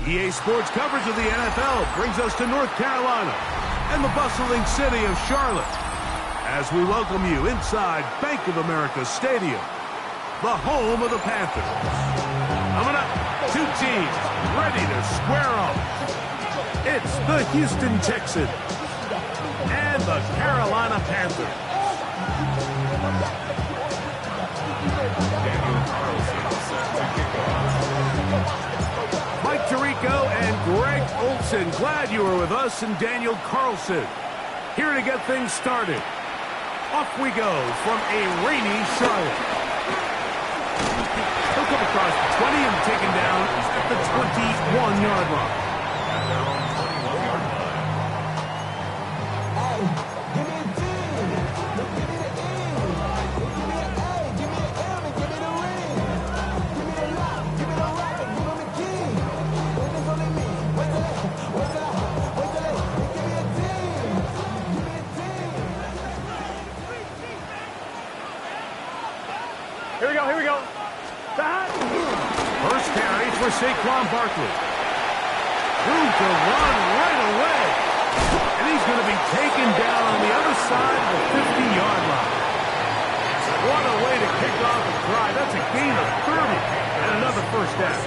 EA Sports coverage of the NFL brings us to North Carolina and the bustling city of Charlotte as we welcome you inside Bank of America Stadium, the home of the Panthers. Coming up, two teams ready to square off. It's the Houston Texans and the Carolina Panthers. Mike Tirico and Greg Olson, glad you were with us, and Daniel Carlson here to get things started. Off we go from a rainy Charlotte. He'll come across the 20 and taken down at the 21-yard line. Here we go. First carry for Saquon Barkley. Room to run right away. And he's going to be taken down on the other side of the 50-yard line. What a way to kick off a drive. That's a gain of 30 and another first down.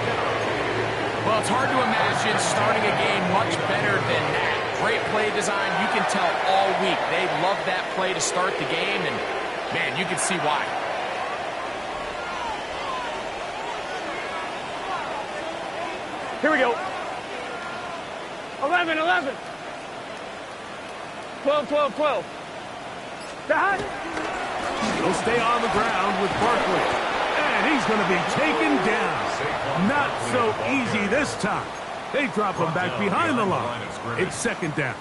Well, it's hard to imagine starting a game much better than that. Great play design. You can tell all week they love that play to start the game, and, man, you can see why. Here we go. 11, 11. 12, 12, 12. He'll stay on the ground with Barkley. And he's going to be taken down. Not so easy this time. They drop him back behind the line. It's second down.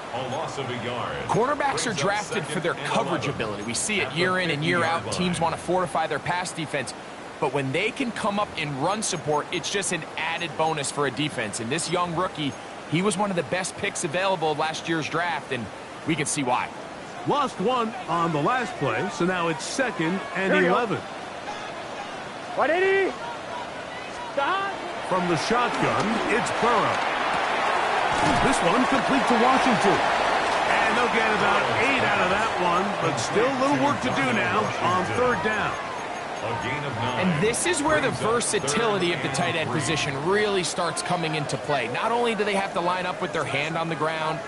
Quarterbacks are drafted for their coverage ability. We see it year in and year out. Teams want to fortify their pass defense. But when they can come up in run support, it's just an added bonus for a defense. And this young rookie, he was one of the best picks available last year's draft, and we can see why. Lost one on the last play, so now it's second and 11. 180. Stop. From the shotgun, it's Burrow. This one complete to Washington. And they'll get about 8 out of that one, but still a little work to do now on third down. And this is where the versatility of the tight end position really starts coming into play. Not only do they have to line up with their hand on the ground,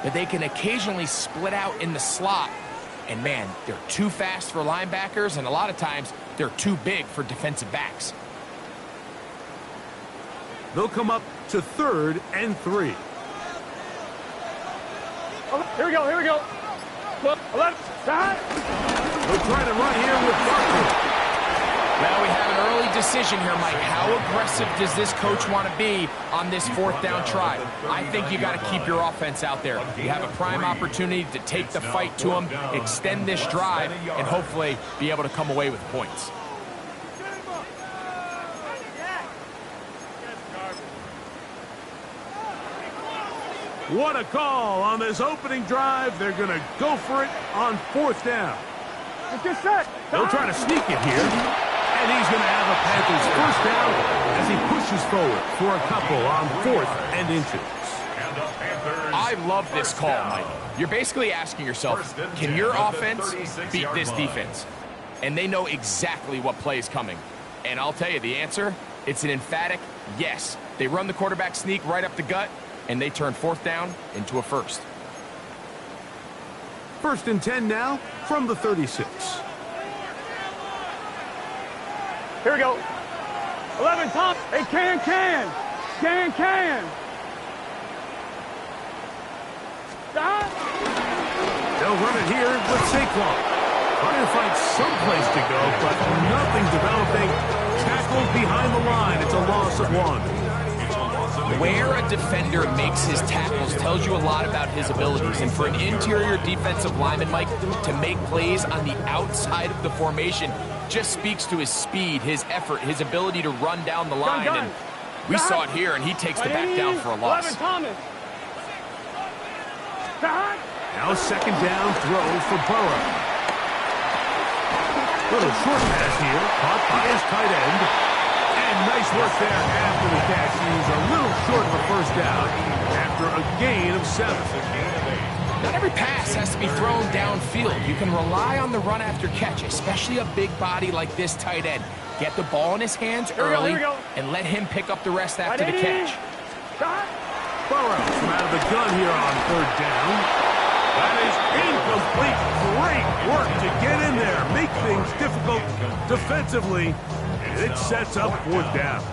but they can occasionally split out in the slot. And, man, they're too fast for linebackers, and a lot of times they're too big for defensive backs. They'll come up to third and 3. Here we go. 12, 11, start. They'll try to run here with Barkley. Well, we have an early decision here, Mike. How aggressive does this coach want to be on this fourth down try? I think you got to keep your offense out there. You have a prime opportunity to take the fight to them, extend this drive, and hopefully be able to come away with points. What a call on this opening drive. They're going to go for it on fourth down. Get set. They'll try to sneak it here. And he's going to have a Panthers first down as he pushes forward for a couple on 4th and inches. I love this call, Mike. You're basically asking yourself, can your offense beat this defense? And they know exactly what play is coming. And I'll tell you the answer, it's an emphatic yes. They run the quarterback sneak right up the gut, and they turn fourth down into a first. 1st and 10 now from the 36. Here we go. 11, Tom. Hey, can. Stop. They'll run it here with Saquon. Trying to find some place to go, but nothing developing. Tackled behind the line. It's a loss of 1. Where a defender makes his tackles tells you a lot about his abilities. And for an interior defensive lineman, Mike, to make plays on the outside of the formation just speaks to his speed, his effort, his ability to run down the line. And we saw it here, and he takes the back down for a loss. 11, Thomas. Now 2nd down throw for Burrow. Little short pass here, caught by his tight end. And nice work there after the catch. He's a little short of a first down after a gain of 7. Not every pass has to be thrown downfield. You can rely on the run after catch, especially a big body like this tight end. Get the ball in his hands early and let him pick up the rest after the catch. Burrow from out of the gun here on 3rd down. That is incomplete. Great work to get in there. Make things difficult defensively. It sets up 4th down.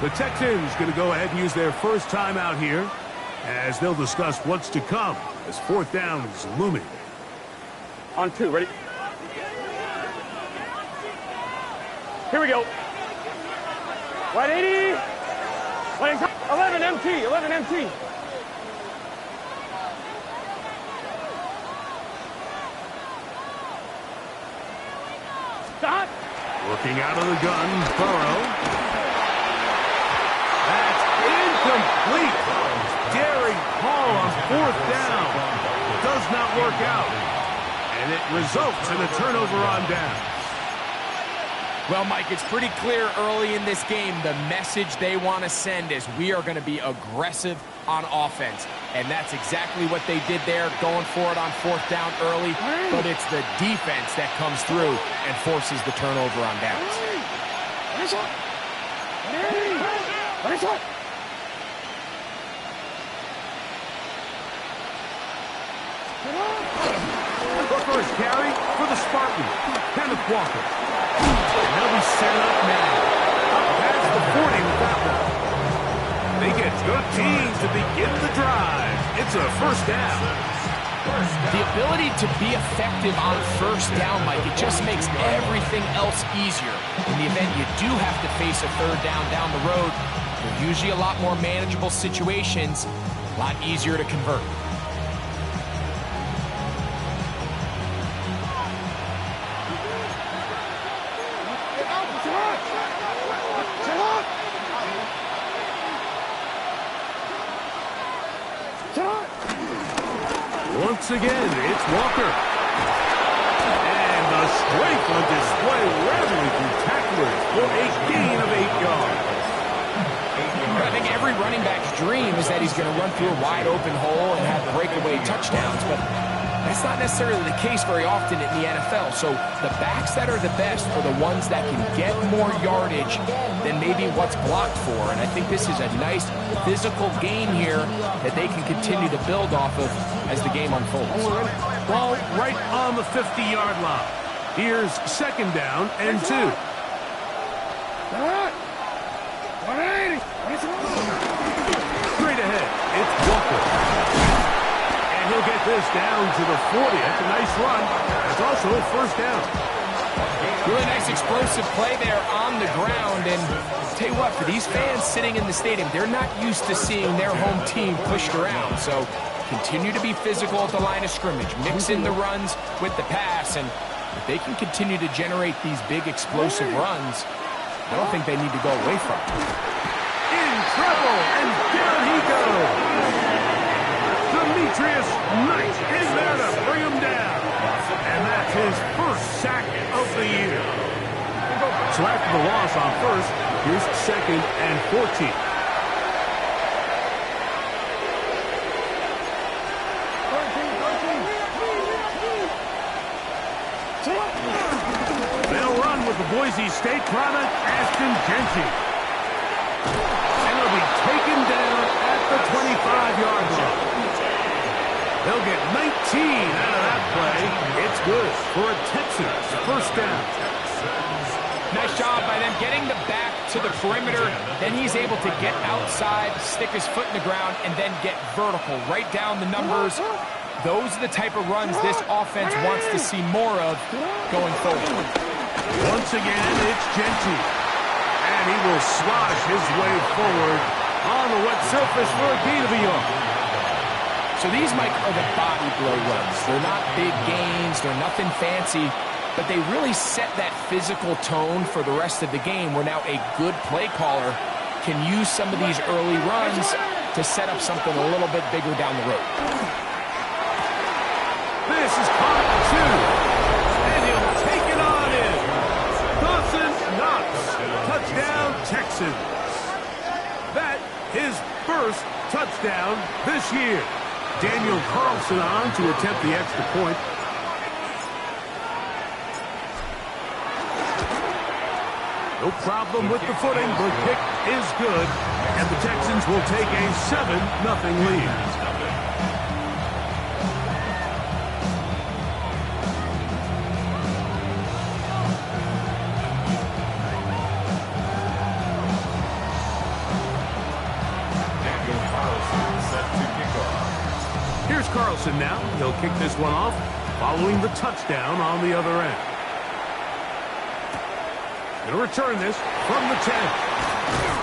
The Texans going to go ahead and use their first timeout here as they'll discuss what's to come as 4th down is looming. On 2, ready? Here we go. 180. 11 MT, 11 MT. Stop. Working out of the gun, Burrow. That's incomplete. Daring Hall on 4th down. Does not work out. And it results in a turnover on down. Well, Mike, it's pretty clear early in this game the message they want to send is we are going to be aggressive on offense. And that's exactly what they did there, going for it on 4th down early. But it's the defense that comes through and forces the turnover on downs. The first carry for the Spartans, Kenneth Walker. And they'll be set up now. Up past the 40 with that one. They get 13 to begin the drive. It's a first down. The ability to be effective on first down, Mike, it just makes everything else easier. In the event you do have to face a 3rd down down the road, they're usually a lot more manageable situations, a lot easier to convert. Once again, it's Walker. And the strength on display rattling through tacklers for a gain of 8 yards. I think every running back's dream is that he's going to run through a wide open hole and have breakaway touchdowns, but that's not necessarily the case very often in the NFL. So the backs that are the best are the ones that can get more yardage than maybe what's blocked for. And I think this is a nice physical game here that they can continue to build off of as the game unfolds. Ball right on the 50-yard line. Here's 2nd down and 2. Straight ahead, it's Walker. And he'll get this down to the 40. That's a nice run. It's also a first down. Really nice explosive play there on the ground. And tell you what, for these fans sitting in the stadium, they're not used to seeing their home team pushed around. So continue to be physical at the line of scrimmage. Mix in the runs with the pass. And if they can continue to generate these big explosive runs, I don't think they need to go away from it. In trouble, and down he goes. Demetrius Knight is there to bring him down. And that's his first sack of the year. So after the loss on first, here's 2nd and 14. They'll run with the Boise State product, Ashton Genty. And he'll be taken down at the 25-yard line. They'll get 19 out of that play. It's good for a Texans first down. Nice job by them getting the back to the perimeter. Then he's able to get outside, stick his foot in the ground, and then get vertical. Right down the numbers. Those are the type of runs this offense wants to see more of going forward. Once again, it's Genty. And he will slosh his way forward on the wet surface for a gain of a yard. So these, Mike, are the body blow runs. They're not big gains. They're nothing fancy. But they really set that physical tone for the rest of the game where now a good play caller can use some of these early runs to set up something a little bit bigger down the road. This is caught two. And he'll take it on in. Dawson Knox. Touchdown, Texans. That his first touchdown this year. Daniel Carlson on to attempt the extra point. No problem with the footing. The kick is good. And the Texans will take a 7-0 lead. Here's Carlson now. He'll kick this one off following the touchdown on the other end. Going to return this from the 10.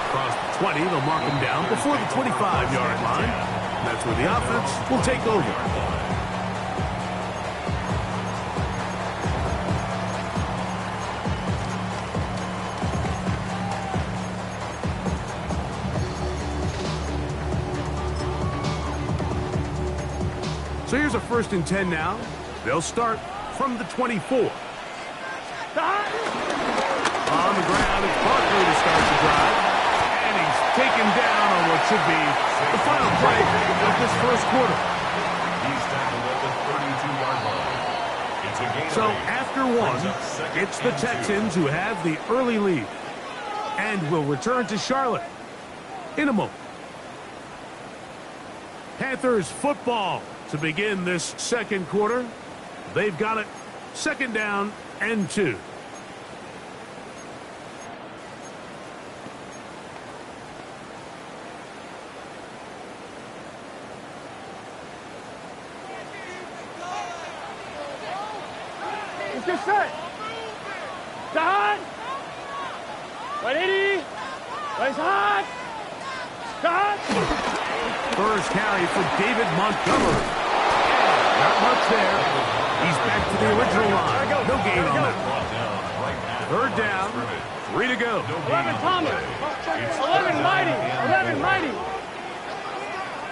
Across the 20, they'll mark him down before the 25-yard line. And that's where the offense will take over. So here's a 1st and 10 now. They'll start from the 24. On the ground, it's Barkley to start the drive. And he's taken down on what should be the final play of this first quarter. He's tackled at the 32-yard line. It's a gain. So after one, it's the Texans who have the early lead. And will return to Charlotte in a moment. Panthers football to begin this second quarter. They've got it 2nd down and 2. Let's get set. Don. 180. Raise hot. Don. First carry for David Montgomery. Not much there. He's back to the original line. No gain on that. 3rd down. 3 to go. 11 Thomas. 11 Mighty. 11 Mighty.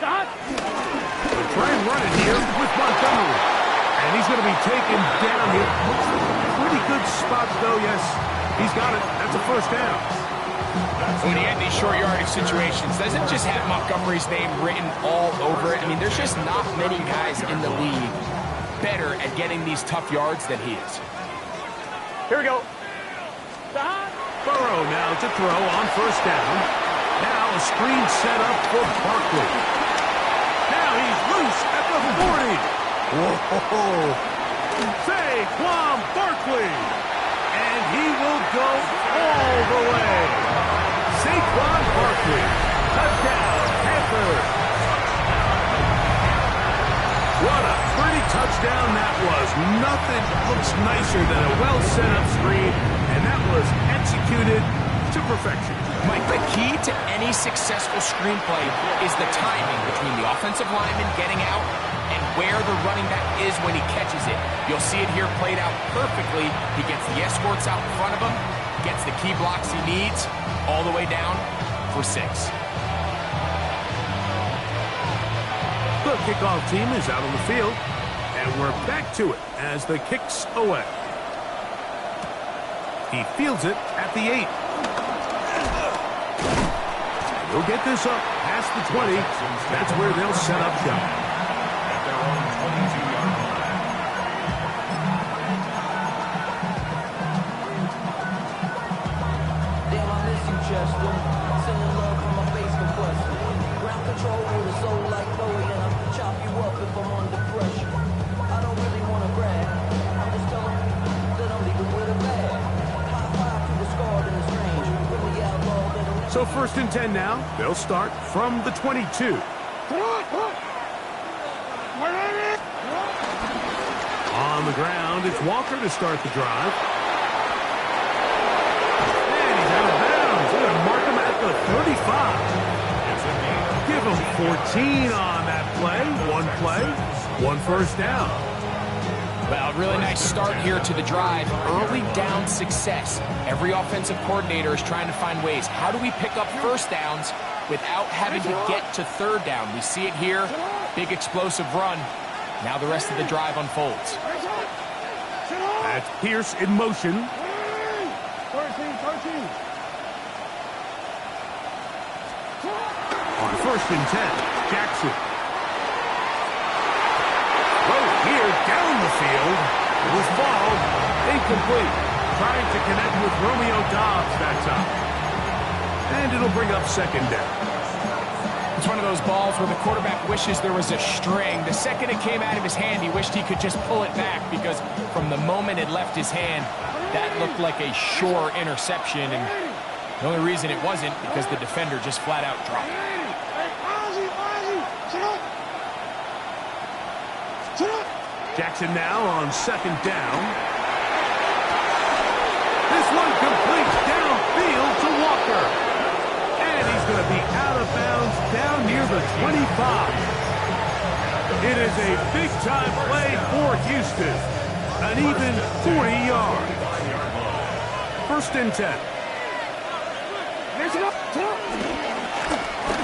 Don. They'll try and run it here with Montgomery. And he's going to be taken down here. Looks like a pretty good spot, though. Yes, he's got it. That's a first down. When you get these short yardage situations, doesn't just have Montgomery's name written all over it. I mean, there's just not many guys in the league better at getting these tough yards than he is. Here we go. Burrow now to throw on 1st down. Now a screen set up for Barkley. Now he's loose at the 40. Whoa! Saquon Barkley. And he will go all the way. Saquon Barkley. Touchdown, Panthers. What a touchdown. That was nothing looks nicer than a well-set-up screen, and that was executed to perfection. Mike, the key to any successful screenplay is the timing between the offensive lineman getting out and where the running back is when he catches it. You'll see it here played out perfectly. He gets the escorts out in front of him, gets the key blocks he needs, all the way down for 6. The kickoff team is out on the field, and we're back to it as the kick's away. He fields it at the 8. He'll get this up past the 20. That's where they'll set up shop. At their own 22-yard line. Damn, I miss you, Chester. Sending love from my face for question. Ground control with a soul like Bowie, and I'll chop you up if I'm under pressure. I don't really want to brag. I'm just telling you that I'm leaving with a bag. High five to the scarred in the strange. With the outlaw that I'm... So 1st and 10 now. They'll start from the 22. On the ground, it's Walker to start the drive. And he's out of bounds. They're going to mark him at the 35. Give him 14 on that play. 1 first down. Well, really nice start here to the drive. Early down success. Every offensive coordinator is trying to find ways. How do we pick up first downs without having to get to 3rd down? We see it here. Big explosive run. Now the rest of the drive unfolds. That's Pierce in motion. 13. On 1st and 10, Jackson. Here down the field. It was ball incomplete. Trying to connect with Romeo Dobbs that time. And it'll bring up 2nd down. It's one of those balls where the quarterback wishes there was a string. The second it came out of his hand, he wished he could just pull it back, because from the moment it left his hand, that looked like a sure interception. And the only reason it wasn't because the defender just flat out dropped it. Jackson now on 2nd down. This one complete downfield to Walker. And he's going to be out of bounds down near the 25. It is a big-time play for Houston. An even 40 yards. 1st and 10.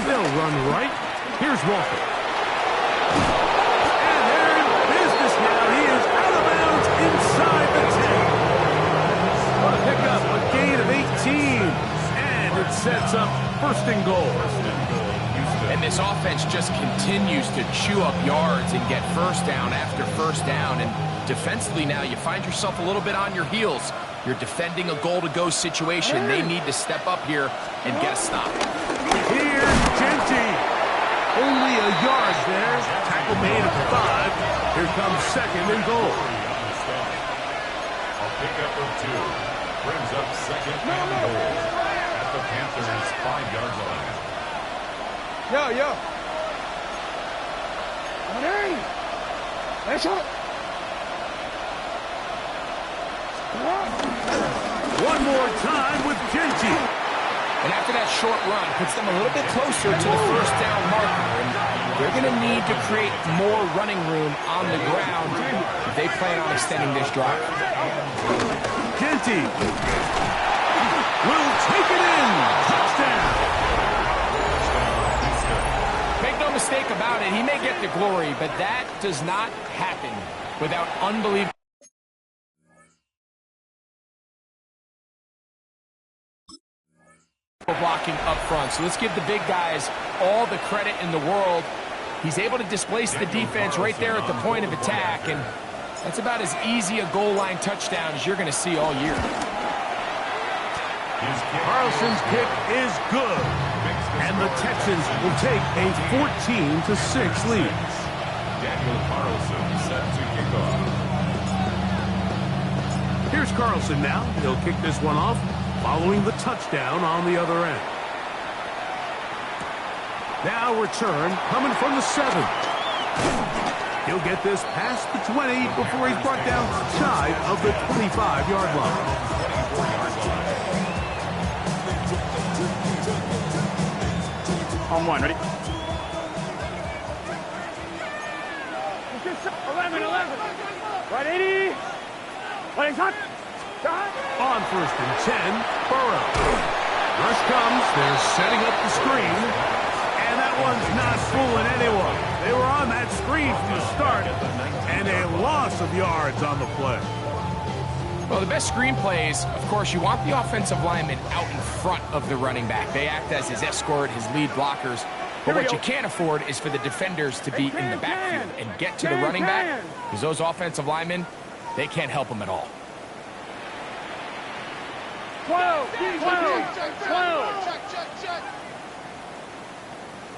They'll run right. Here's Walker. Inside the 10. What a pickup, a gain of 18. And it sets up 1st and goal. And this offense just continues to chew up yards and get 1st down after 1st down. And defensively now, you find yourself a little bit on your heels. You're defending a goal-to-go situation. They need to step up here and get a stop. Here's Genty. Only a yard there. Tackle made at 5. Here comes 2nd and goal. Pickup of 2. Brings up 2nd and goal at the Panthers' 5-yard line. Yo. Let's go. One more time with Genty. And after that short run, puts them a little bit closer to the 1st down marker. And they're going to need to create more running room on the ground if they plan on extending this drive. Genty will take it in. Touchdown. Make no mistake about it, he may get the glory, but that does not happen without unbelievable blocking up front. So let's give the big guys all the credit in the world. He's able to displace the defense right there at the point of attack, and that's about as easy a goal line touchdown as you're going to see all year. Carlson's kick is good, and the Texans will take a 14-6 lead. Daniel Carlson set to kick off. Here's Carlson now. He'll kick this one off, following the touchdown on the other end. Now return coming from the 7. He'll get this past the 20 before he's brought down shy of the 25-yard line. 24-yard line. On one, ready? 11. Right 80. Letting touch. On 1st and 10, Burrow. Rush comes. They're setting up the screen. And that one's not fooling anyone. They were on that screen from the start. And a loss of yards on the play. Well, the best screen plays, of course, you want the offensive lineman out in front of the running back. They act as his escort, his lead blockers. But what you can't afford is for the defenders to be in the backfield and get to the running back, because those offensive linemen, they can't help them at all.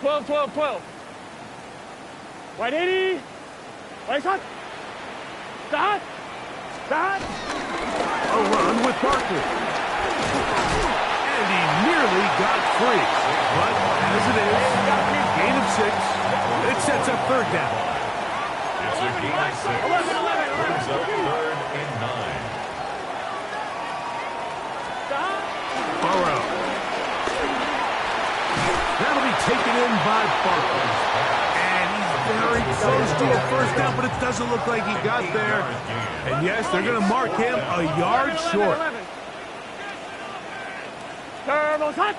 12. 12. Right 80. Right touch. Stop. A run with Barkley. And he nearly got free. But as it is, gain of 6. It sets up 3rd down. It's a gain of 6. Brings up 3rd and 9. Burrow. That'll be taken in by Barkley. And he's very close to a 1st down, but it doesn't look like he got there. And yes, they're going to mark him a yard short. Turbo touch.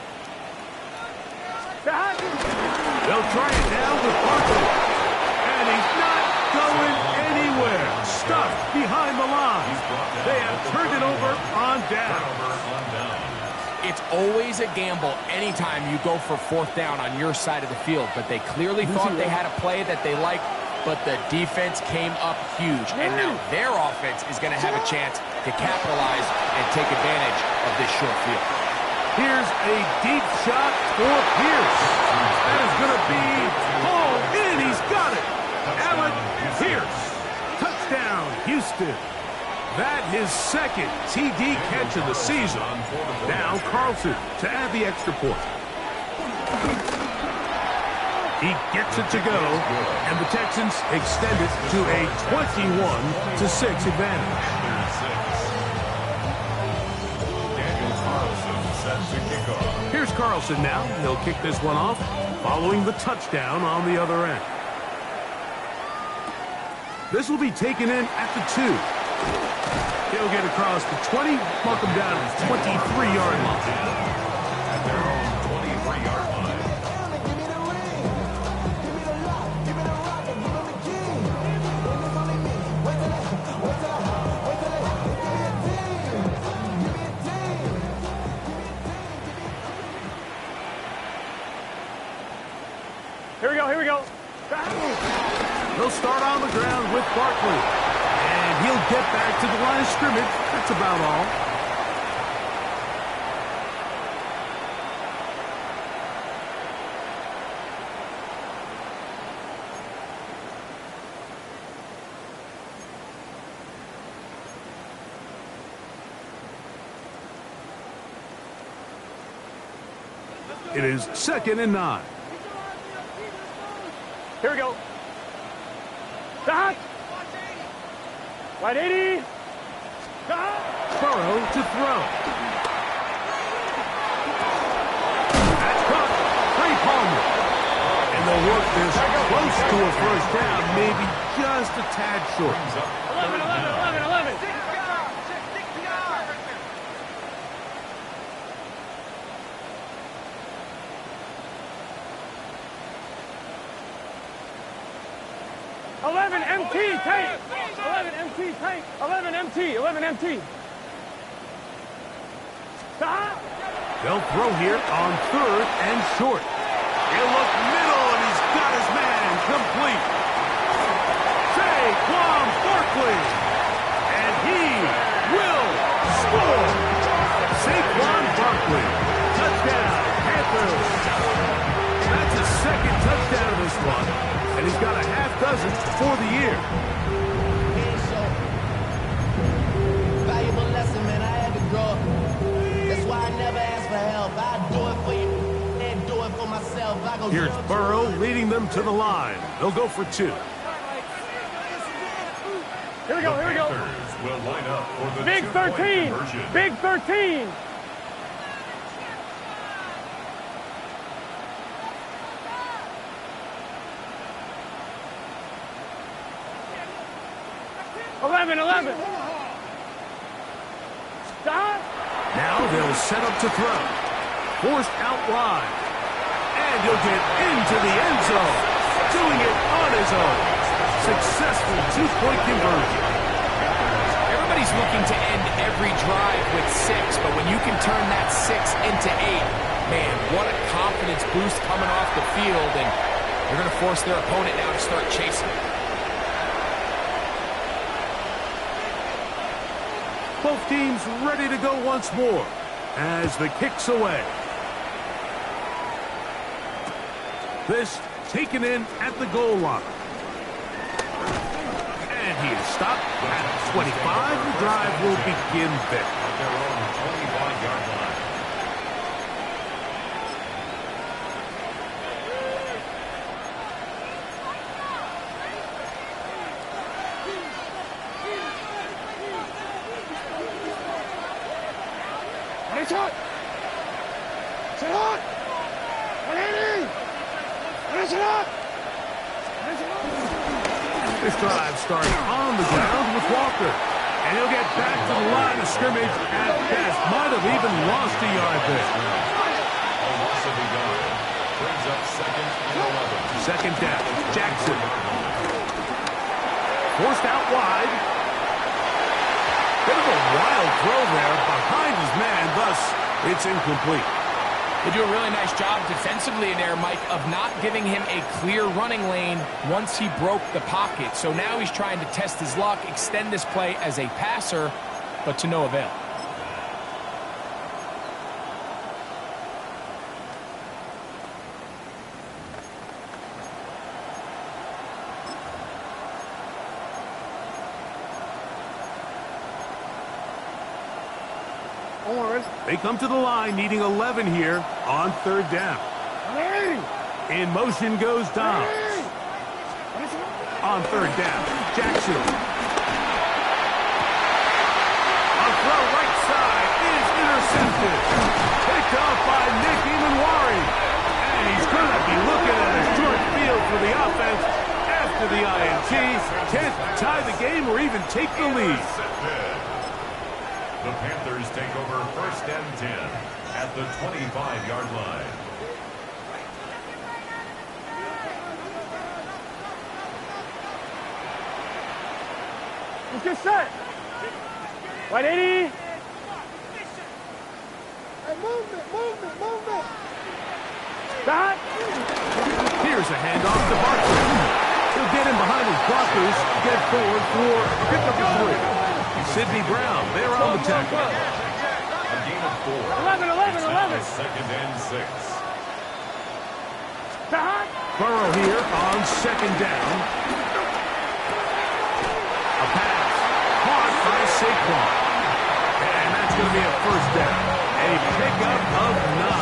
They'll try it now with Barkley. And he's not going anywhere. Stuck behind the line. They have turned it over on down. It's always a gamble anytime you go for 4th down on your side of the field, but they clearly thought they had a play that they liked, but the defense came up huge, and now their offense is going to have a chance to capitalize and take advantage of this short field. Here's a deep shot for Pierce. That is going to be hauled in. He's got it. Allen Pierce. Touchdown, Houston. That his 2nd TD catch of the season. Now Carlson to add the extra point. He gets it to go, and the Texans extend it to a 21-6 advantage. Daniel Carlson sets the kickoff. Here's Carlson now. He'll kick this one off, following the touchdown on the other end. This will be taken in at the 2. He'll get across the 20, mark him down at the 23-yard line. At their own 23-yard line. Here we go. They'll start on the ground with Barkley. And he'll get back to the line of scrimmage. That's about all. It is 2nd and 9. Here we go. Stop. Right 80. Burrow to throw. That's caught. Trey Palmer. And they'll work this close to a 1st down, maybe just a tad short. 11. 11 MT, tank. 11 MT, tank. 11 MT. Stop. They'll throw here on 3rd and short. He'll look middle, and he's got his man complete. Saquon Barkley. And he will score. Saquon Barkley. Touchdown, Panthers. That's his 2nd touchdown of this one. And he's got a half dozen for the year. Valuable lesson, man. I had to grow up. That's why I never ask for help. I do it for you and do it for myself. Here's Burrow leading them to the line. They'll go for 2. Here we go, here we go. Panthers will line up for the Big two-point 13. conversion. Big 13. Eleven. Stop. Now they'll set up to throw. Forced out wide. And he'll get into the end zone. Doing it on his own. Successful two-point conversion. Everybody's looking to end every drive with 6, but when you can turn that 6 into 8, man, what a confidence boost coming off the field, and they're going to force their opponent now to start chasing. Both teams ready to go once more as the kick's away. This taken in at the goal line. And he is stopped at 25. The drive will begin there. At their own 25-yard line. This drive starts on the ground with Walker. And he'll get back to the line of scrimmage at best. Might have even lost a yard there. A loss of a yard. Brings up 2nd and 11. Second down. Jackson. Forced out wide. Bit of a wild throw there behind his man. Thus, it's incomplete. They do a really nice job defensively in there, Mike, of not giving him a clear running lane once he broke the pocket. So now he's trying to test his luck, extend this play as a passer, but to no avail. They come to the line needing 11 here on 3rd down. In motion goes Dobbs. On 3rd down, Jackson. A throw right side is intercepted. Picked off by Nick Emanwari. And he's going to be looking at a short field for the offense after the INT. Can't tie the game or even take the lead. The Panthers take over 1st and 10 at the 25-yard line. Let's get set. Right, 80. Hey, movement. Stop. Here's a handoff to Barkley. He'll get in behind his blockers, get forward for a pickup of 3. Sidney Brown, they're on the tackle. A gain of 4. 11. 2nd and 6. Burrow here on 2nd down. A pass caught by Saquon. And that's going to be a 1st down. A pickup of 9.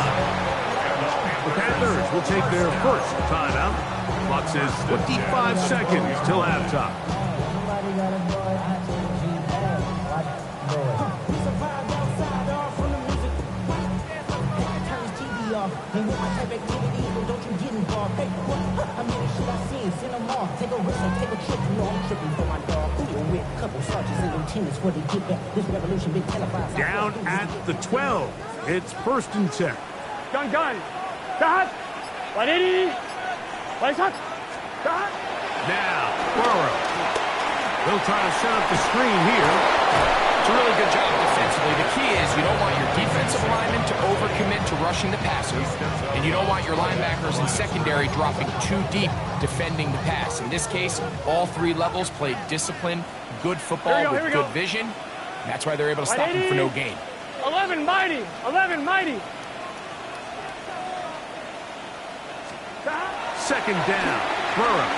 The Panthers will take their 1st timeout. Clock says 25 seconds till halftime. And with my type activities, but don't you get involved. Hey, what? I mean, the shit I seen, send them off. Take a risk and take a trip. You know I'm tripping for my dog. Who you with? Couple sergeants and lieutenants for the get back. This revolution been televised. Down at the 12. It's 1st and 10. Gun. Stop. 180. Right shot. Stop. Now, Burrow. They'll try to set up the screen here. It's a really good job defensively. The key is you don't want your defensive linemen to overcommit to rushing the passer, and you don't want your linebackers in secondary dropping too deep defending the pass. In this case, all 3 levels played disciplined, good football with good vision. That's why they're able to stop him for no gain. 11 mighty. Second down. Burrow.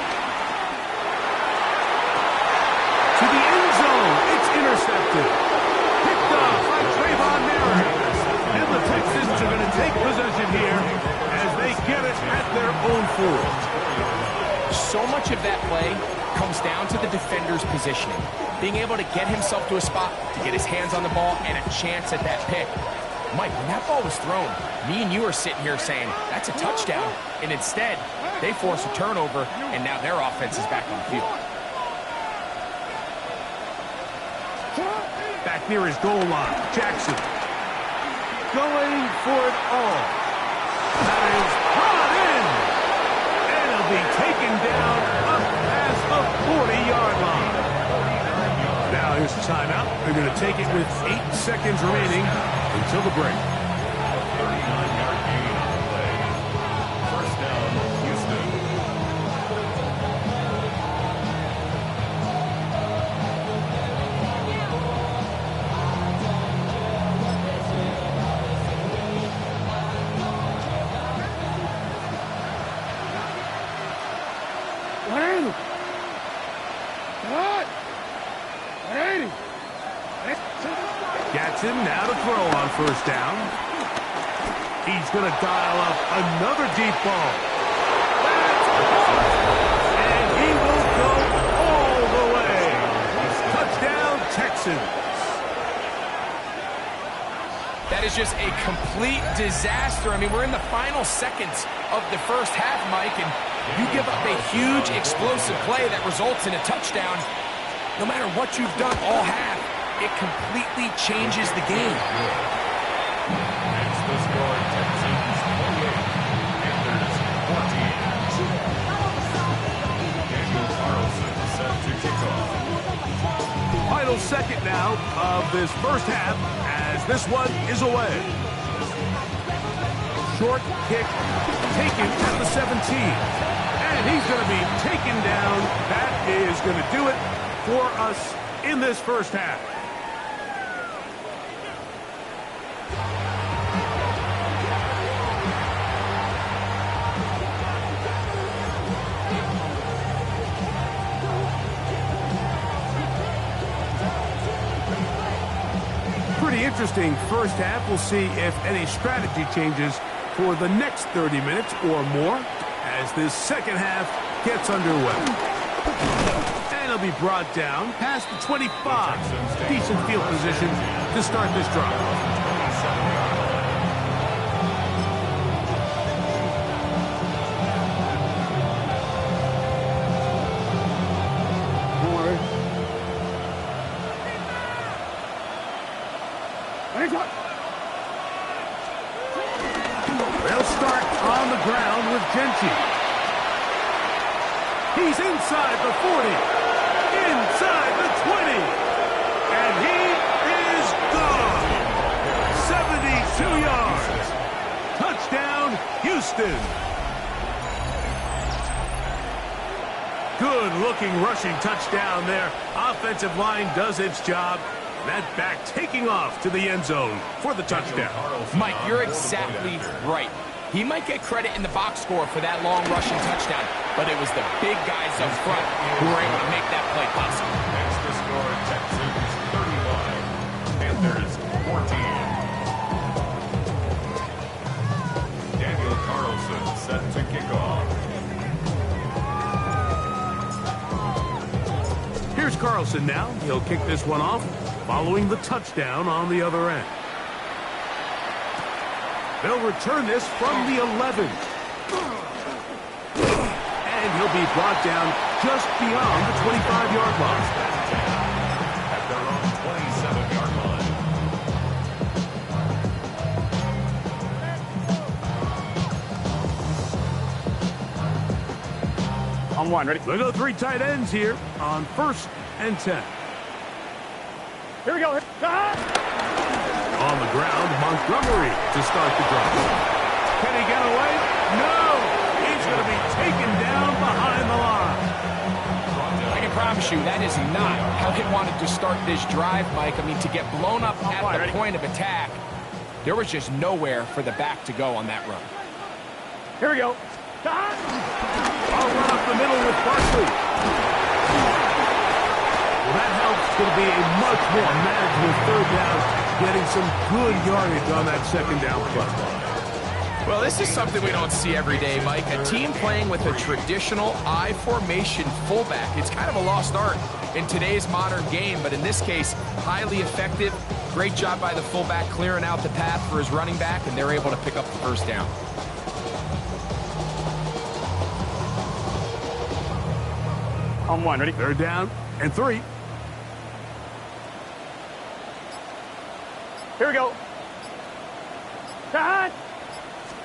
To the end zone. It's intercepted. Picked off by Trayvon Merritt. And the Texans are going to take possession here as they get it at their own 4. So much of that play comes down to the defender's positioning, being able to get himself to a spot, to get his hands on the ball, and a chance at that pick. Mike, when that ball was thrown, me and you are sitting here saying, that's a touchdown. And instead, they force a turnover, and now their offense is back on the field. Back near his goal line, Jackson. Going for it all. That is brought in. And it'll be taken down up past the 40-yard line. Now here's the timeout. They're going to take it with 8 seconds remaining until the break. 39-yard gain on the play. First down, Houston. Jackson now to throw on first down. He's going to dial up another deep ball. And he will go all the way. Touchdown, Texans. That is just a complete disaster. I mean, we're in the final seconds of the first half, Mike, and you give up a huge explosive play that results in a touchdown. No matter what you've done all half, it completely changes the game. Next, the score, Texans 28, Panthers 14. Daniel Carlson set to kick off. Final second now of this first half as this one is away. Short kick taken at the 17. And he's going to be taken down. That is going to do it for us in this first half. Pretty interesting first half. We'll see if any strategy changes for the next 30 minutes or more as this second half gets underway. And it'll be brought down past the 25. Decent field position to start this drive. They'll start on the ground with Genchi. He's inside the 40, inside the 20, and he is gone. 72 yards. Touchdown, Houston. Good-looking rushing touchdown there. Offensive line does its job. That back taking off to the end zone for the touchdown. Mike, you're exactly right. He might get credit in the box score for that long rushing touchdown, but it was the big guys up front who were able to make that play possible. Next to score, Texans 31, Panthers 14. Daniel Carlson set to kick off. Here's Carlson now. He'll kick this one off following the touchdown on the other end. They'll return this from the 11. And he'll be brought down just beyond the 25-yard line. At their own 27-yard line. On one, ready? They go 3 tight ends here on 1st and 10. Here we go. On the ground, Montgomery to start the drive. Can he get away? No! He's going to be taken down behind the line. I can promise you that is not how they wanted to start this drive, Mike. I mean, to get blown up at the point of attack, there was just nowhere for the back to go on that run. Here we go. I'll run up the middle with Barkley. Well, that helps. Going to be a much more manageable third down, getting some good yardage on that second down play. Well, this is something we don't see every day, Mike. A team playing with a traditional I formation fullback. It's kind of a lost art in today's modern game, but in this case, highly effective. Great job by the fullback clearing out the path for his running back, and they're able to pick up the first down. On one, ready? They're down and 3. Here we go. Cut!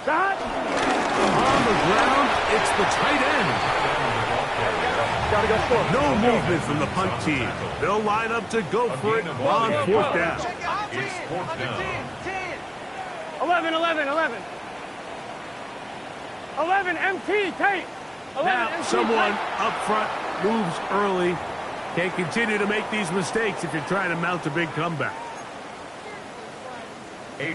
Cut! On the ground, it's the tight end. Gotta go slow. No movement from the punt team. They'll line up to go for it on 4th down. It's 4th down. 11, 11, 11. 11, MT, tape. 11, Now, MT, someone tape. up front moves early. Can't continue to make these mistakes if you're trying to mount a big comeback.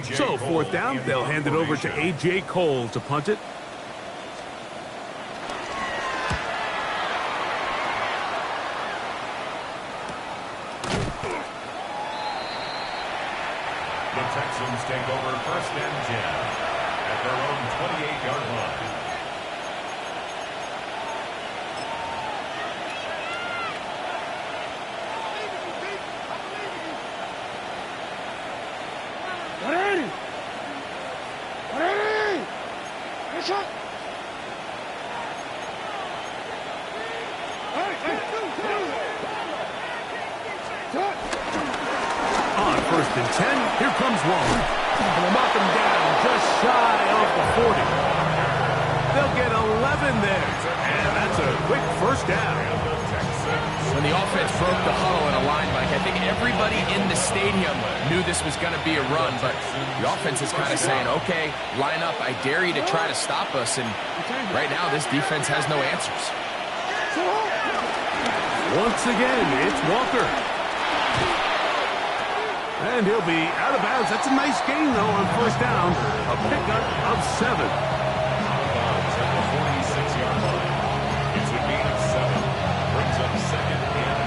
So, 4th down, they'll hand it over to A.J. Cole to punt it. The Texans take over 1st and 10 at their own 28-yard line. On 1st and 10, here comes Waller. And they'll knock him down just shy of the 40. They'll get 11 there. And that's a quick 1st down. When the offense broke the huddle in a line, Mike, I think everybody in the stadium knew this was going to be a run, but the offense is kind of saying, okay, line up, I dare you to try to stop us, and right now this defense has no answers. Once again, it's Walker. And he'll be out of bounds. That's a nice gain, though, on 1st down. A pickup of 7. At the 46-yard line. It's a gain of 7. Brings up 2nd and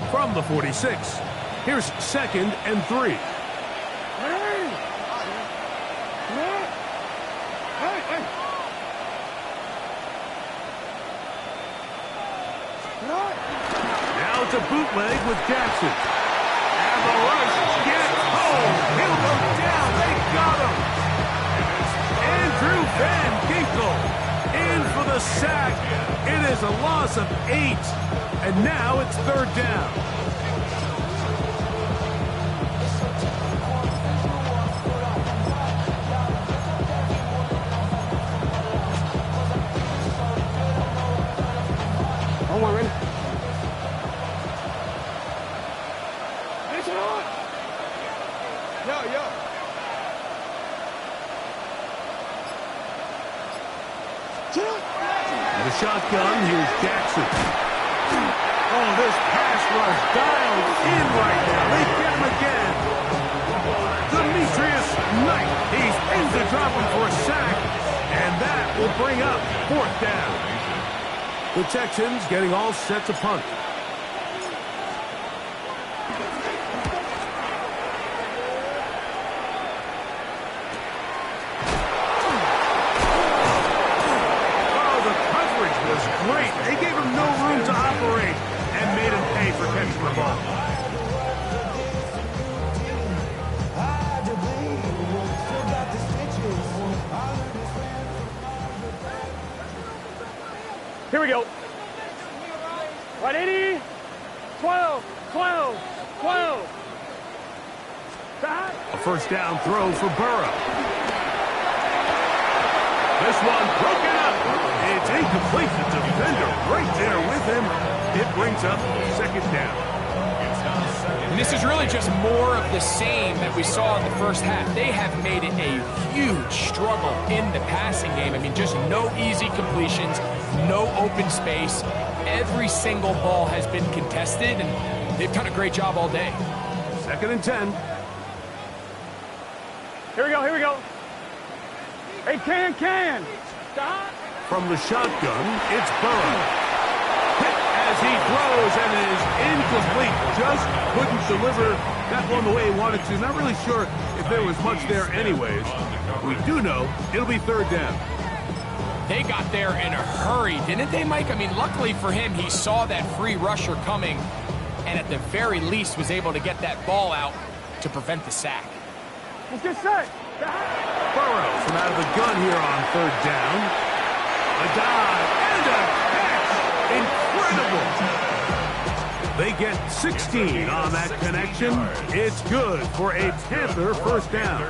3. From the 46, here's 2nd and 3. Now it's a bootleg with Jackson. And the rush gets home. He'll go down. They got him. Andrew Van Ginkel in for the sack. It is a loss of 8. And now it's 3rd down. On one, ready? The shotgun, here's Jackson. Oh, this pass rush dialed in right now. They get him again. Demetrius Knight. He's into dropping for a sack. And that will bring up 4th down. The Texans getting all set to punt. Great. They gave him no room to operate and made him pay for catching the ball. Here we go. 180, 12, 12, 12. A 1st down throw for Burrow. This one broken up. It's incomplete. The defender right there with him. It brings up 2nd down. And this is really just more of the same that we saw in the first half. They have made it a huge struggle in the passing game. I mean, just no easy completions, no open space. Every single ball has been contested, and they've done a great job all day. 2nd and 10. Here we go, here we go. Hey, can. Stop. From the shotgun, it's Burrow. Hit as he throws and is incomplete. Just couldn't deliver that one the way he wanted to. Not really sure if there was much there anyways. We do know it'll be third down. They got there in a hurry, didn't they, Mike? I mean, luckily for him, he saw that free rusher coming and at the very least was able to get that ball out to prevent the sack. Let's get set. Burrows from out of the gun here on third down. A dive and a catch. Incredible. They get 16 on that connection. It's good for a Panther first down.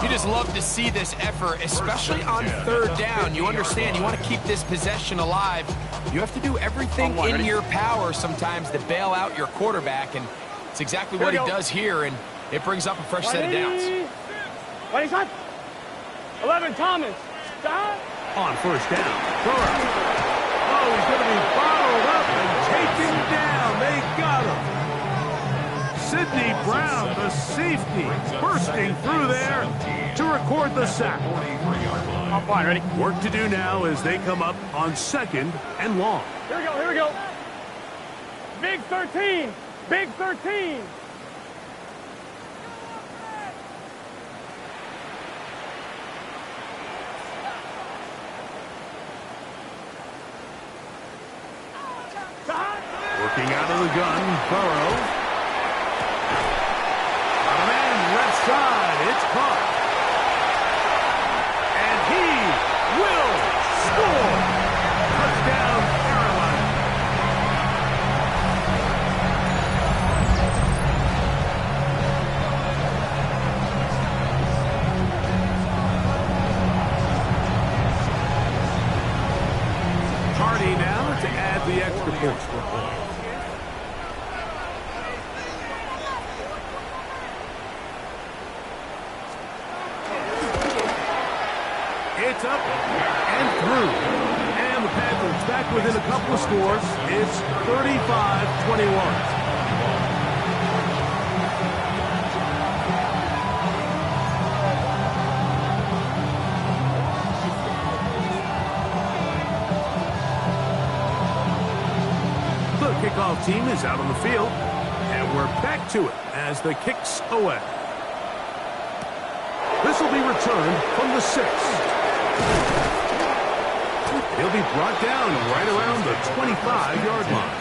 You just love to see this effort, especially on third down. You understand, you want to keep this possession alive. You have to do everything in your power sometimes to bail out your quarterback, and it's exactly what he does here, and it brings up a fresh set of downs. Ready, son? 11, Thomas. On first down, Burrows. Oh, he's going to be bottled up and taken down. They got him. Sidney Brown, the safety, bursting through there to record the sack. I'm fine, ready? Work to do now as they come up on second and long. Here we go, here we go. Big 13, big 13. Working out of the gun, Burrow. On a man left side, it's caught. And he will score. Touchdown, Carolina. Hardy now to add the extra point. It's up and through. And the Panthers back within a couple of scores. It's 35-21. The kickoff team is out on the field. And we're back to it as the kick's away. This will be returned from the 6. He'll be brought down right around the 25-yard line.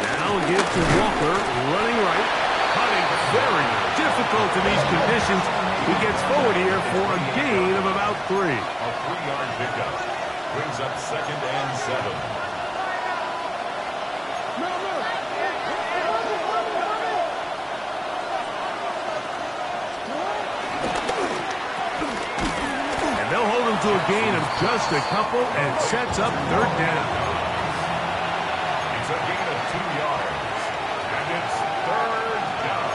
Now give to Walker, running right, cutting very difficult in these conditions. He gets forward here for a gain of about 3. A 3-yard pickup brings up second and 7. And they'll hold him to a gain of just a couple and sets up third down. It's a gain of 2 yards. And it's third down.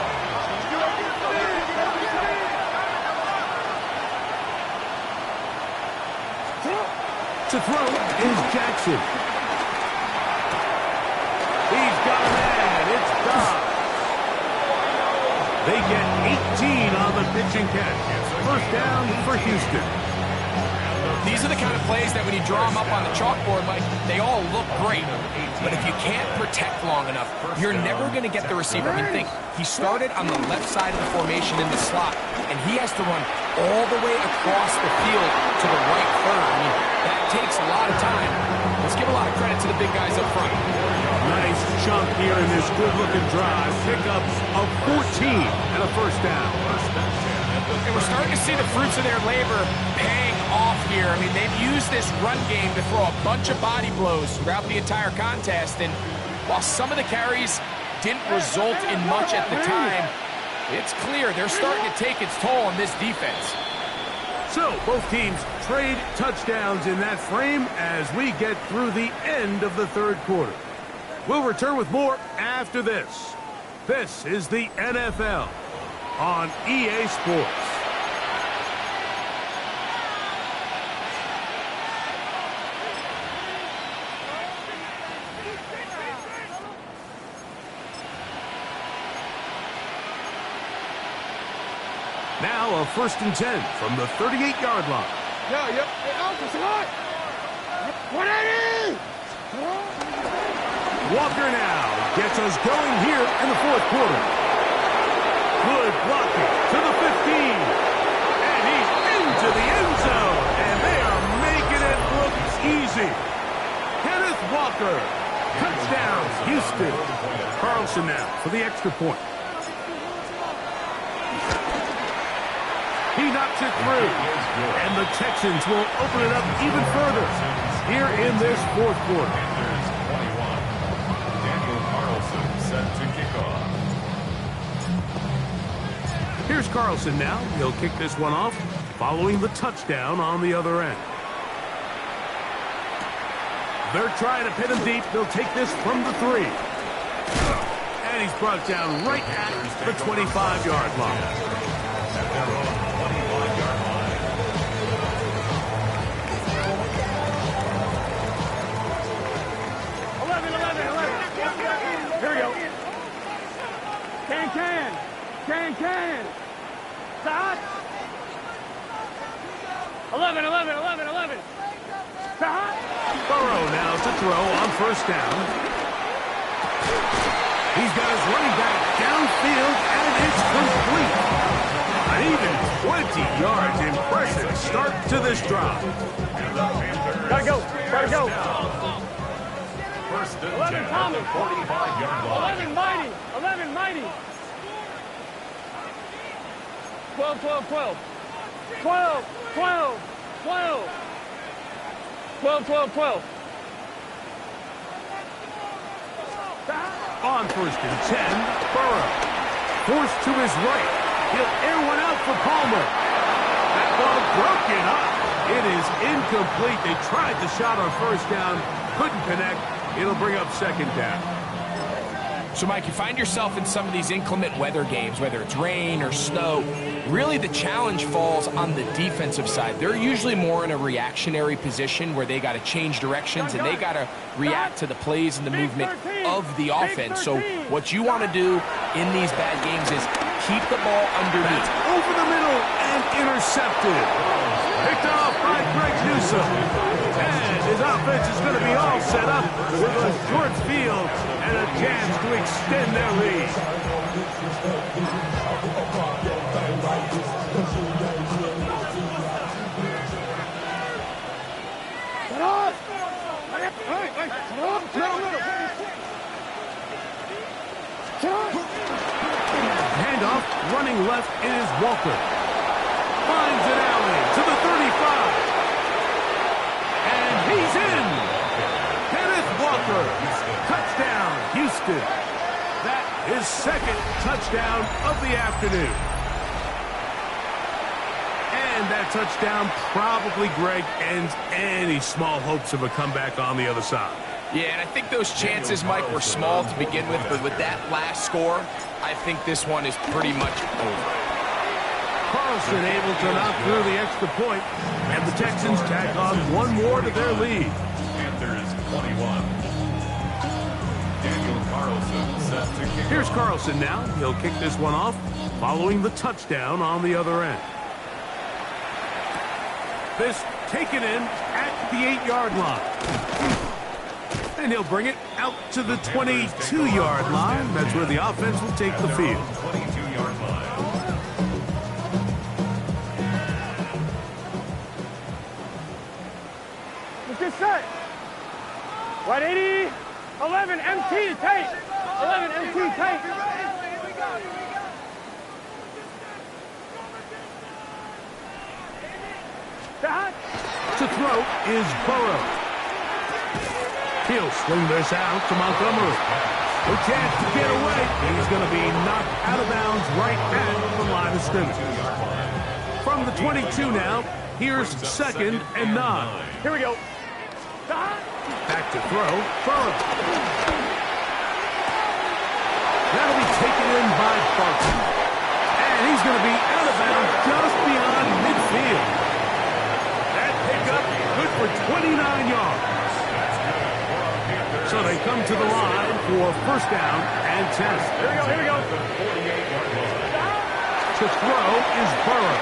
To throw is Jackson. He's got a man. It's Dobbs. They get 18 on the pitch and catch. First down for Houston. These are the kind of plays that when you draw them up on the chalkboard, Mike, they all look great. But if you can't protect long enough, you're never going to get the receiver. I mean, think, he started on the left side of the formation in the slot, and he has to run all the way across the field to the right third. I mean, that takes a lot of time. Let's give a lot of credit to the big guys up front. Nice chunk here in this good-looking drive. Pickup of 14 and a first down. And we're starting to see the fruits of their labor paying off here. I mean, they've used this run game to throw a bunch of body blows throughout the entire contest. And while some of the carries didn't result in much at the time, it's clear they're starting to take its toll on this defense. So, both teams trade touchdowns in that frame as we get through the end of the third quarter. We'll return with more after this. This is the NFL on EA Sports. Now a 1st and 10 from the 38-yard line. Hey, Uncle, what? 180! Walker now gets us going here in the 4th quarter. Good blocking to the 15. And he's into the end zone. And they are making it look easy. Kenneth Walker. Touchdown, Houston. Carlson now for the extra point. He knocks it through. And the Texans will open it up even further here in this 4th quarter. Daniel Carlson set to kick off. Here's Carlson now. He'll kick this one off following the touchdown on the other end. They're trying to pin him deep. They'll take this from the 3. And he's brought down right at the 25-yard line. At their own 25-yard line. Here we go. Can. Side. 11. Side. Burrow now to throw on 1st down. He's got his running back downfield, and it's complete. An even 20 yards. Impressive start to this drive. Gotta go. 1st and 11 10 at Thomas. the 45-yard line. 11 mighty. 12. 12. On 1st and 10, Burrow. Forced to his right. He'll air one out for Palmer. That ball broken up. It is incomplete. They tried the shot on 1st down. Couldn't connect. It'll bring up 2nd down. So, Mike, you find yourself in some of these inclement weather games, whether it's rain or snow. Really, the challenge falls on the defensive side. They're usually more in a reactionary position where they got to change directions and they got to react to the plays and the movement of the offense. So what you want to do in these bad games is keep the ball underneath. That's over the middle and intercepted. Picked off by Greg Newsome. And his offense is going to be all set up with a short field and a chance to extend their lead. Handoff, running left is Walker. Finds an alley to the 35. And he's in. Kenneth Walker. Touchdown, Houston. That is 2nd touchdown of the afternoon. And that touchdown probably, Greg, ends any small hopes of a comeback on the other side. Yeah, and I think those chances, Mike, were small to begin with, but with that last score, I think this one is pretty much over. Carlson able to knock through the extra point, and the Texans tack on one more to their lead. Panthers 21. Daniel Carlson set to kick. Here's Carlson now. He'll kick this one off following the touchdown on the other end. This taken in at the 8-yard line. And he'll bring it out to the 22-yard line. That's where the offense will take the field. 22-yard line. Let's get set. 180. 11 MT tape. 11 MT tape. To throw is Burrow. He'll swing this out to Montgomery. A chance to get away. He's going to be knocked out of bounds right at the line of scrimmage. From the 22 now, here's 2nd and 9. Here we go. Back to throw, Burrow. That'll be taken in by Barkley. And he's going to be out of bounds just beyond midfield. That pickup good for 29 yards. So they come to the line for 1st down and 10. Here we go. To throw is Burrow.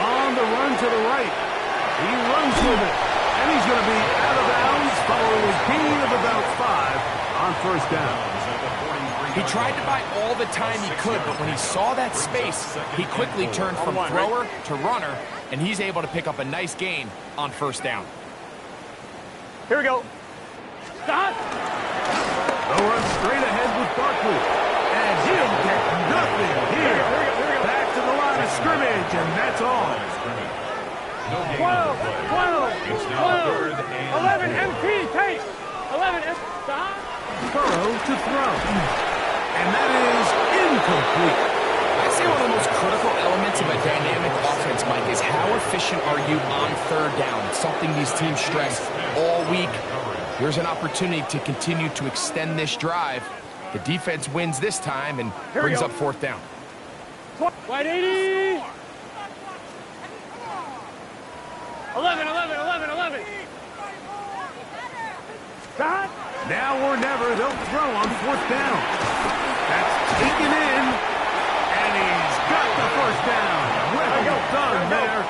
On the run to the right. He runs with it. And he's going to be out of bounds following a gain of about 5 on first down. He tried to buy all the time he could, but when he saw that space, he quickly turned from thrower to runner, and he's able to pick up a nice gain on first down. Here we go. Stop. They'll run straight ahead with Barkley. And he'll get nothing here. Back to the line of scrimmage, and that's all. 12, 11 MT, take. 11 MT, stop. Burrow to throw. And that is incomplete. I'd say one of the most critical elements of a dynamic offense, Mike, is how efficient are you on third down? It's something these teams stress all week. Here's an opportunity to continue to extend this drive. The defense wins this time and brings up fourth down. Wide 80. 11. Stop. Now or never, they'll throw on fourth down. That's taken in, and he's got the first down. Well done there,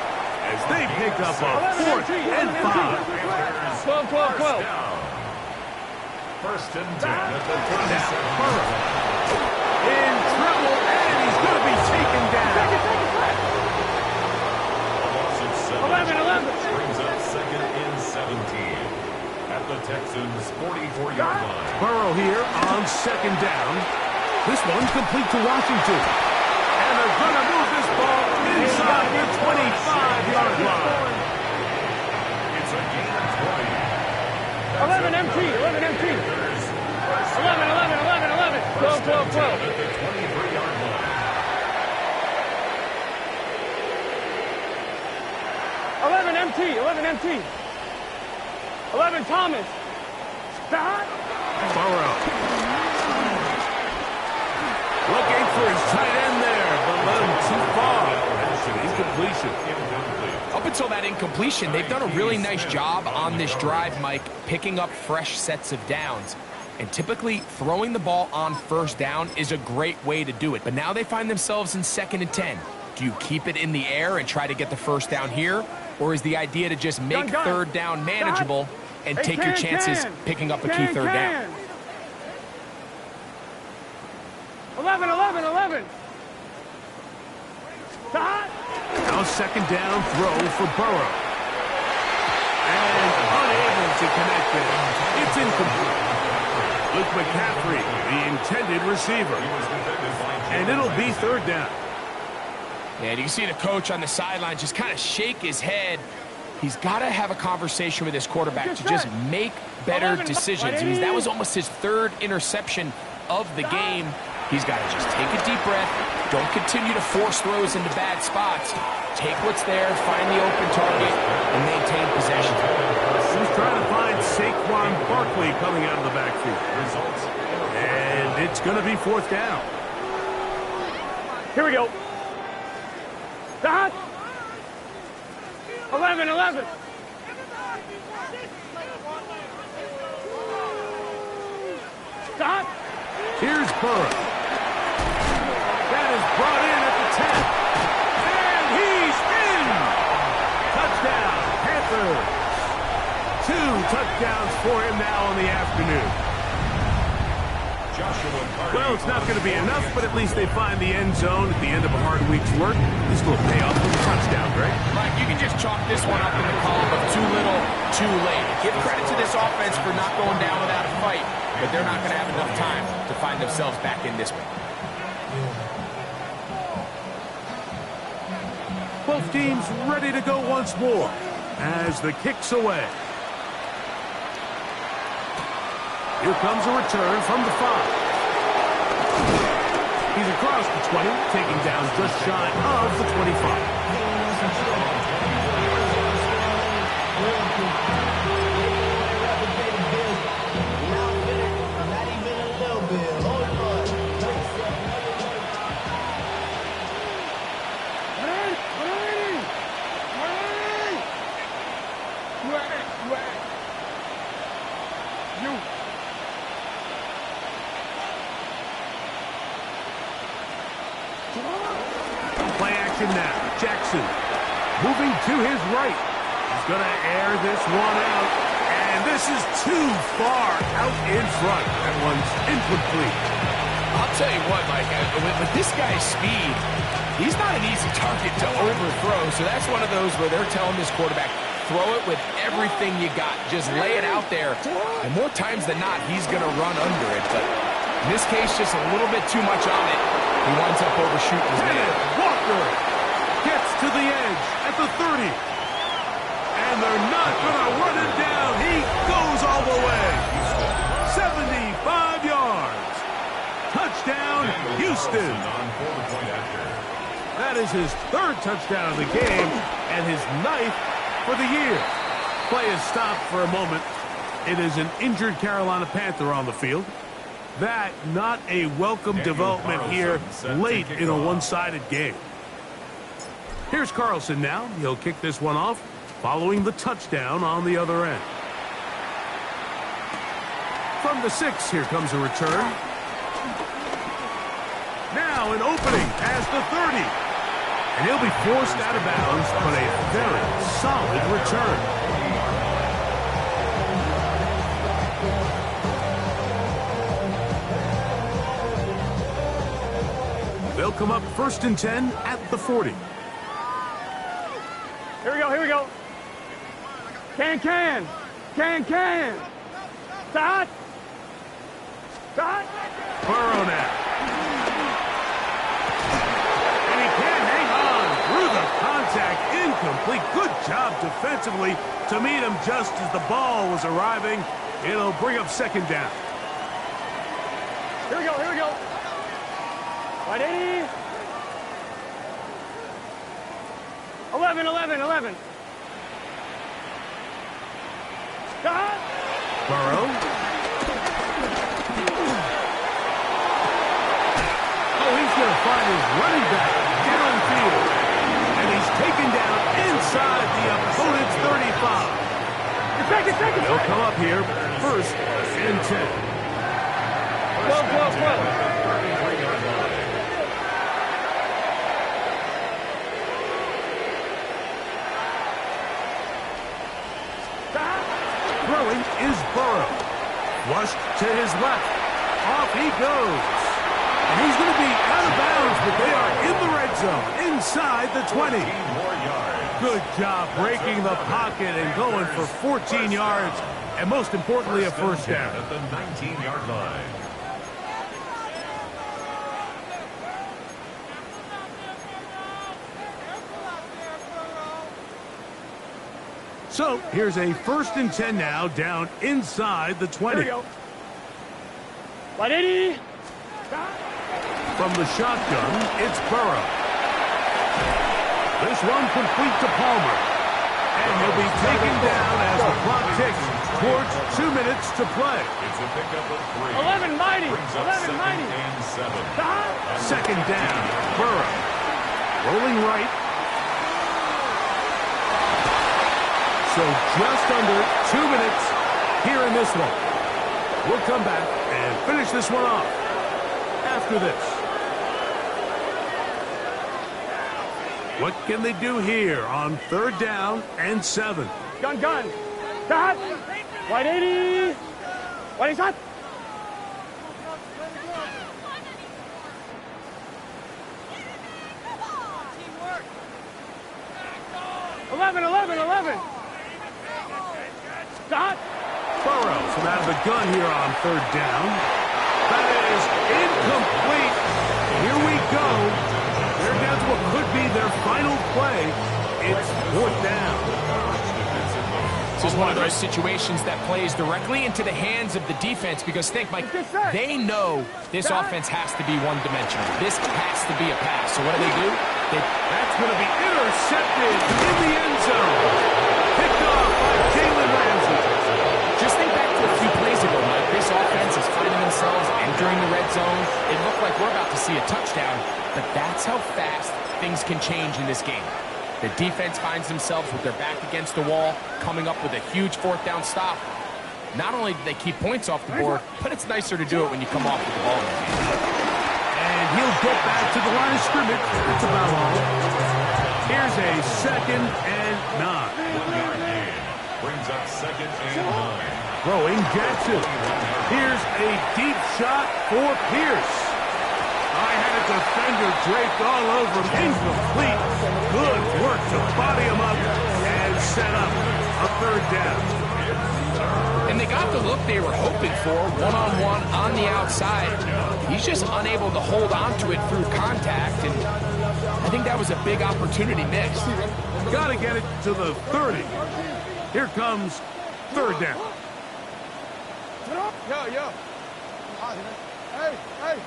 as they pick up a 4th and 5. 12. First and 10 at the Now 37. Burrow in trouble, and he's going to be taken down. A loss of 7. 11. Brings up second and 17 at the Texans' 44-yard line. Burrow here on second down. This one's complete to Washington. And they're going to move this ball inside the 25-yard line. It's a gain of 20. 11 MT. 12. 12. At the 23-yard line. 11 MT. 11 Thomas. Stop. Burrow. Looking for his tight end there, but let him too far. That's an incompletion. Up until that incompletion, they've done a really nice job on this drive, Mike, picking up fresh sets of downs. And typically, throwing the ball on first down is a great way to do it. But now they find themselves in 2nd and 10. Do you keep it in the air and try to get the first down here? Or is the idea to just make third down manageable and take your chances picking up a key third down? 11. Stop. Now second down throw for Burrow. And unable to connect it. It's incomplete. Luke McCaffrey, the intended receiver. And it'll be third down. Yeah, and you can see the coach on the sideline just kind of shake his head. He's got to have a conversation with his quarterback to just make better decisions. I mean, that was almost his 3rd interception of the game. He's got to just take a deep breath. Don't continue to force throws into bad spots. Take what's there, find the open target, and maintain possession. He's trying to find Saquon Barkley coming out of the backfield. And it's going to be fourth down. Here we go. Stop. 11. Stop. Here's Burrow. That is brought in at the 10. And he's in. Touchdown, Panthers. 2 touchdowns for him now in the afternoon. Well, it's not going to be enough, but at least they find the end zone at the end of a hard week's work. This will pay off with a touchdown, Greg. Mike, you can just chalk this one up in the column of too little, too late. Give credit to this offense for not going down without a fight, but they're not going to have enough time to find themselves back in this one. Both teams ready to go once more as the kick's away. Here comes a return from the 5. He's across the 20, taking down just shy of the 25. Action now. Jackson moving to his right. He's going to air this one out. And this is too far out in front. That one's incomplete. I'll tell you what, Mike, with this guy's speed, he's not an easy target to overthrow. So that's one of those where they're telling this quarterback, throw it with everything you got. Just lay it out there. And more times than not, he's going to run under it. But in this case, just a little bit too much on it. He winds up overshooting his man. Walker gets to the edge at the 30. And they're not going to run it down. He goes all the way. 75 yards. Touchdown, Houston. That is his third touchdown of the game and his 9th for the year. Play is stopped for a moment. It is an injured Carolina Panther on the field. That not a welcome development here late in a one-sided game. Here's Carlson now. He'll kick this one off following the touchdown on the other end. From the 6, here comes a return. Now an opening as the 30. And he'll be forced out of bounds, but a very solid return. They'll come up 1st and 10 at the 40. Here we go, here we go. Can. Start. Burrow now. And he can't hang on through the contact. Incomplete. Good job defensively to meet him just as the ball was arriving. It'll bring up 2nd down. Here we go. 180. 11. Start. Burrow. He's going to find his running back downfield. And he's taken down inside the opponent's 35. They'll come up here 1st and 10. Whoa. Throwing is Burrow. Flushed to his left. Off he goes. And he's going to be out of bounds, but they are in the red zone, inside the 20. Good job breaking the pocket and going for 14 yards, and most importantly, a 1st down. At the 19-yard line. So here's a 1st and 10 now, down inside the 20. Here we go. 180. From the shotgun, it's Burrow. This one complete to Palmer. And he'll be taken down as the clock ticks towards 2 minutes to play. It's a pickup of 3. 11 mighty. Brings up 2nd and 7. 2nd down, Burrow. Rolling right. So just under 2 minutes here in this one. We'll come back and finish this one off after this. What can they do here on 3rd down and 7? Gun. Start. 180. 180 shot. 11. Start. Burrow from out of the gun here on 3rd down. That is incomplete. Here we go. They're down to what could be their final play. It's 4th down. This is one of those situations that plays directly into the hands of the defense because, think, Mike, they know this offense has to be one-dimensional. This has to be a pass. So what do? That's going to be intercepted in the end zone. Picked off by Jalen Ramsey. Just think back to a few plays ago, Mike. This offense is finding themselves entering the red zone. It looked like we're about to see a touchdown, but that's how fast things can change in this game. The defense finds themselves with their back against the wall, coming up with a huge 4th down stop. Not only do they keep points off the board, but it's nicer to do it when you come off with the ball in your hand. And he'll get back to the line of scrimmage. That's about all. a 2nd and 9. 1 yard gain. Brings up 2nd and 9. Throwing Jackson. Here's a deep shot for Pierce. I had a defender draped all over him. Incomplete. Good work to body him up and set up a 3rd down. And they got the look they were hoping for, one-on-one on the outside. He's just unable to hold on to it through contact, and I think that was a big opportunity missed. Got to get it to the 30. Here comes 3rd down. Yo. Hey.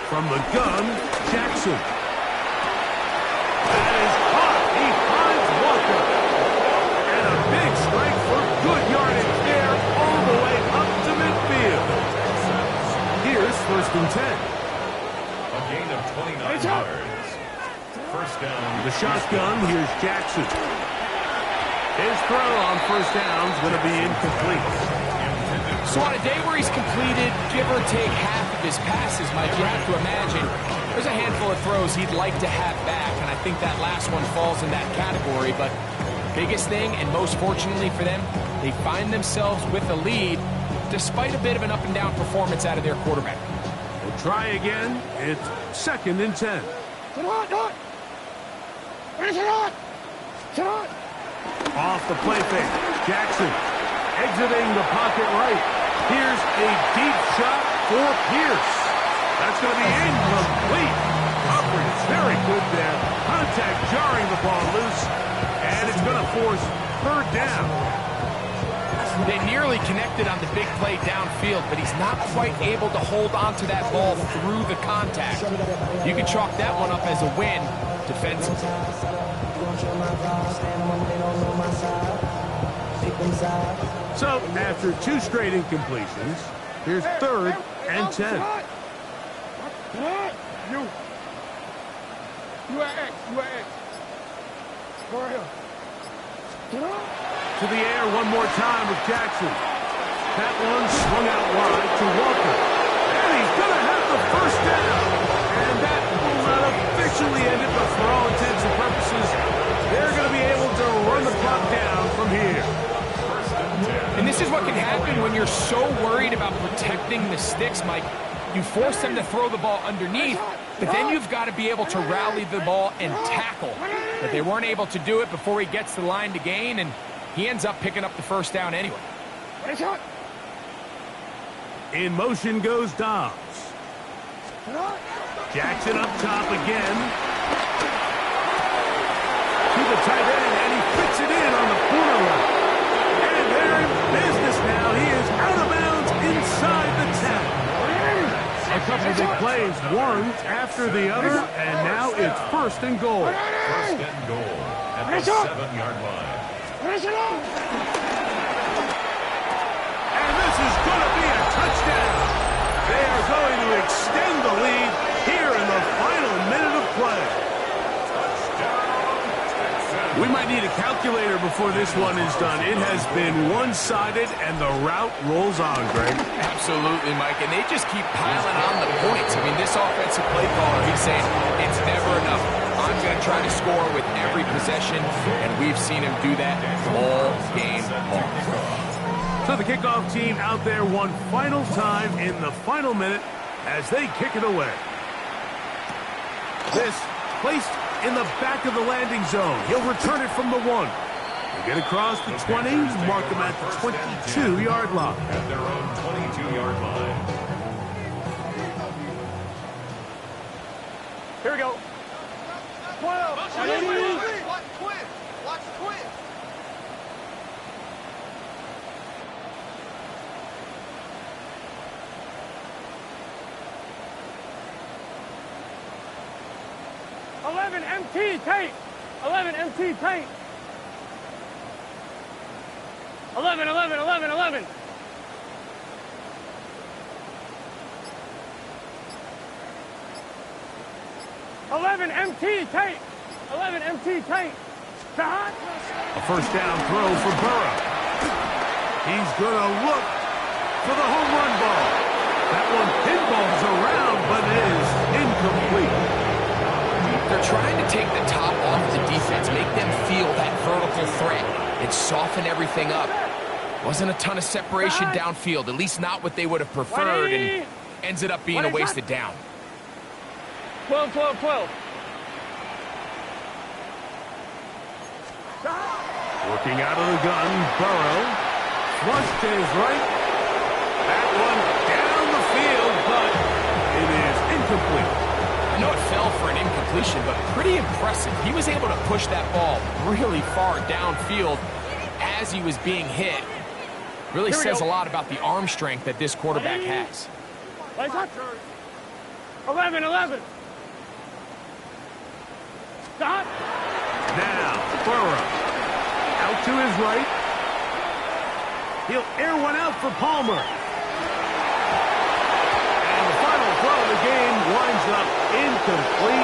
From the gun, Jackson. That is caught. He finds Walker. And a big strike for good yardage there all the way up to midfield. Here's 1st and 10. A gain of 29 yards. 1st down. The shotgun, here's Jackson. His throw on 1st down is going to be incomplete. So on a day where he's completed, give or take half of his passes, Mike, you have to imagine there's a handful of throws he'd like to have back, and I think that last one falls in that category. But biggest thing, and most fortunately for them, they find themselves with a lead despite a bit of an up-and-down performance out of their quarterback. We'll try again. It's 2nd and 10. Off the play fake. Jackson exiting the pocket right. Here's a deep shot for Pierce. That's going to be incomplete. Coverage very good there. Contact jarring the ball loose. And it's going to force 3rd down. They nearly connected on the big play downfield, but he's not quite able to hold on to that ball through the contact. You can chalk that one up as a win defensively. So, after 2 straight incompletions, here's 3rd and 10. You are X. Go ahead. To the air one more time with Jackson. That one swung out wide to Walker. And he's going to have the 1st down. And that will not officially end it, but for all intents and purposes, they're going to be able to run the clock down from here. And this is what can happen when you're so worried about protecting the sticks, Mike. You force them to throw the ball underneath, but then you've got to be able to rally the ball and tackle. But they weren't able to do it before he gets the line to gain, and he ends up picking up the 1st down anyway. In motion goes Dobbs. Jackson up top again. To the tight end, and he fits it in on the corner route. And they're in business now. He is out of bounds inside the 10. A couple big plays, one after the other, and now it's 1st and goal. 1st and goal at the 7-yard line. And this is going to be a touchdown. They are going to extend the lead here in the final minute of play. We might need a calculator before this one is done. It has been one-sided, and the route rolls on, Greg. Absolutely, Mike, and they just keep piling on the points. I mean, this offensive play caller, he's saying it's never enough. I'm going to try to score with every possession, and we've seen him do that all game long. So the kickoff team out there one final time in the final minute as they kick it away. This placed in the back of the landing zone. He'll return it from the 1. He'll get across the 20, mark him at the 22-yard line. At their own 22-yard line. Here we go. 12. Watch the twin. Watch the twin. MT tape. 11 MT tape. 11. 11 MT tape. 11 MT tape. A 1st down throw for Burrow. He's going to look for the home run ball. That one pinballs around, but is incomplete. trying to take the top off the defense, make them feel that vertical threat, and soften everything up. Wasn't a ton of separation downfield, at least not what they would have preferred, and ends up being a wasted down. 12, 12, 12. Working out of the gun, Burrow. Flush to his right. That one down the field, but it is incomplete. I know it fell for an incompletion, but pretty impressive. He was able to push that ball really far downfield as he was being hit. Really says a lot about the arm strength that this quarterback has. 11, 11. Stop. Now, Burrow. Out to his right. He'll air one out for Palmer. And the final throw of the game winds up incomplete.